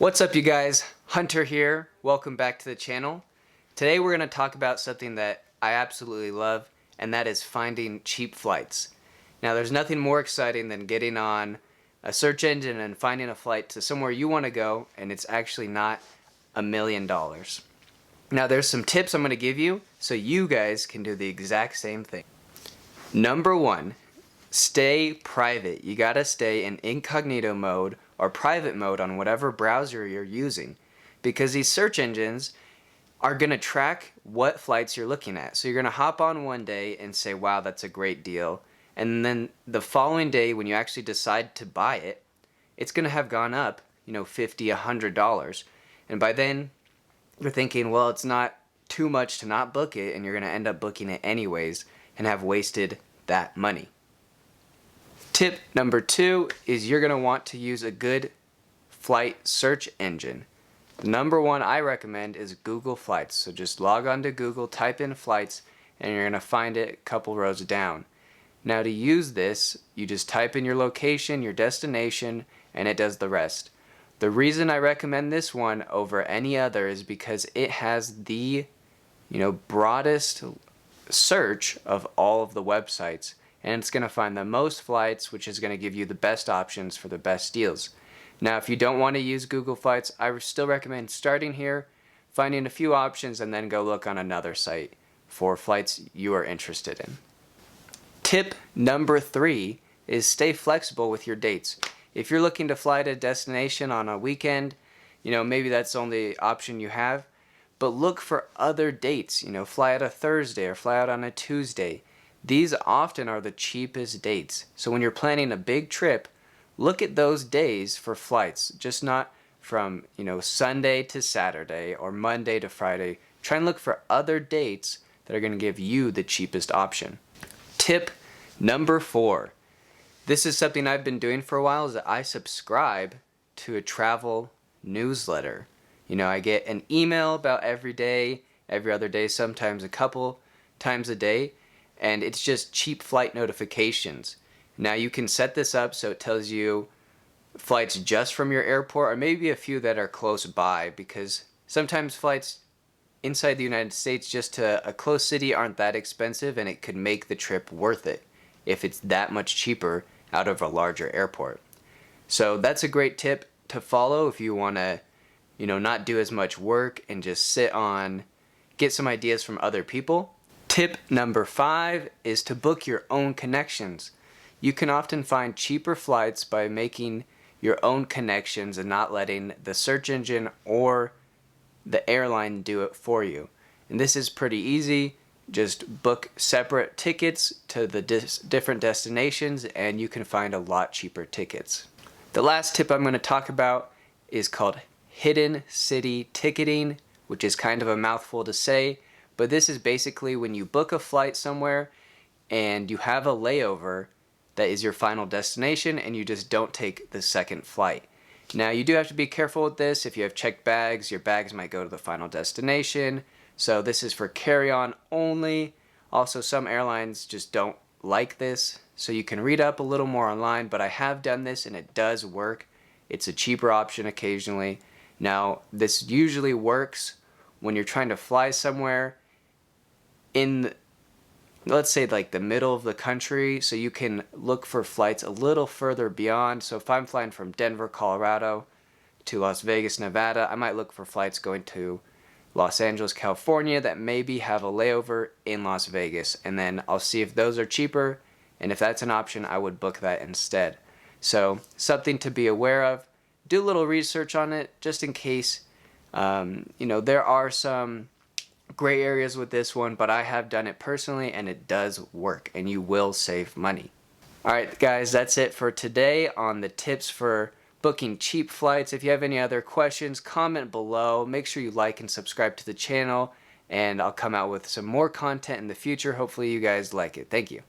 What's up, you guys? Hunter here. Welcome back to the channel. Today we're going to talk about something that I absolutely love, and that is finding cheap flights. Now, there's nothing more exciting than getting on a search engine and finding a flight to somewhere you want to go, and it's actually not $1 million. Now, there's some tips I'm going to give you so you guys can do the exact same thing. Number one, stay private. You gotta stay in incognito mode or private mode on whatever browser you're using, because these search engines are gonna track what flights you're looking at. So you're gonna hop on one day and say, wow, that's a great deal. And then the following day when you actually decide to buy it, it's gonna have gone up, $50, $100. And by then you're thinking, well, it's not too much to not book it, and you're gonna end up booking it anyways and have wasted that money. Tip number two is you're going to want to use a good flight search engine. The number one I recommend is Google Flights. So just log on to Google, type in flights, and you're going to find it a couple rows down. Now, to use this, you just type in your location, your destination, and it does the rest. The reason I recommend this one over any other is because it has the broadest search of all of the websites, and it's going to find the most flights, which is going to give you the best options for the best deals. Now, if you don't want to use Google Flights, I still recommend starting here, finding a few options, and then go look on another site for flights you are interested in. Tip number three is stay flexible with your dates. If you're looking to fly to a destination on a weekend, maybe that's the only option you have, but look for other dates. Fly out a Thursday or fly out on a Tuesday. These often are the cheapest dates. So when you're planning a big trip, look at those days for flights, just not from, Sunday to Saturday or Monday to Friday. Try and look for other dates that are going to give you the cheapest option. Tip number four. This is something I've been doing for a while, is that I subscribe to a travel newsletter. I get an email about every day, every other day, sometimes a couple times a day, and it's just cheap flight notifications. Now, you can set this up so it tells you flights just from your airport, or maybe a few that are close by, because sometimes flights inside the United States just to a close city aren't that expensive, and it could make the trip worth it if it's that much cheaper out of a larger airport. So that's a great tip to follow if you want to not do as much work and just get some ideas from other people. Tip number five is to book your own connections. You can often find cheaper flights by making your own connections and not letting the search engine or the airline do it for you. And this is pretty easy. Just book separate tickets to the different destinations, and you can find a lot cheaper tickets. The last tip I'm going to talk about is called hidden city ticketing, which is kind of a mouthful to say, but this is basically when you book a flight somewhere and you have a layover that is your final destination, and you just don't take the second flight. Now, you do have to be careful with this. If you have checked bags, your bags might go to the final destination, so this is for carry-on only. Also, some airlines just don't like this, so you can read up a little more online, but I have done this and it does work. It's a cheaper option occasionally. Now, this usually works when you're trying to fly somewhere in, let's say, like the middle of the country, so you can look for flights a little further beyond. So if I'm flying from Denver, Colorado to Las Vegas, Nevada, I might look for flights going to Los Angeles, California that maybe have a layover in Las Vegas, and then I'll see if those are cheaper, and if that's an option, I would book that instead. So something to be aware of. Do a little research on it just in case. There are some gray areas with this one, but I have done it personally and it does work, and you will save money. Alright guys, that's it for today on the tips for booking cheap flights. If you have any other questions, comment below. Make sure you like and subscribe to the channel, and I'll come out with some more content in the future. Hopefully you guys like it. Thank you.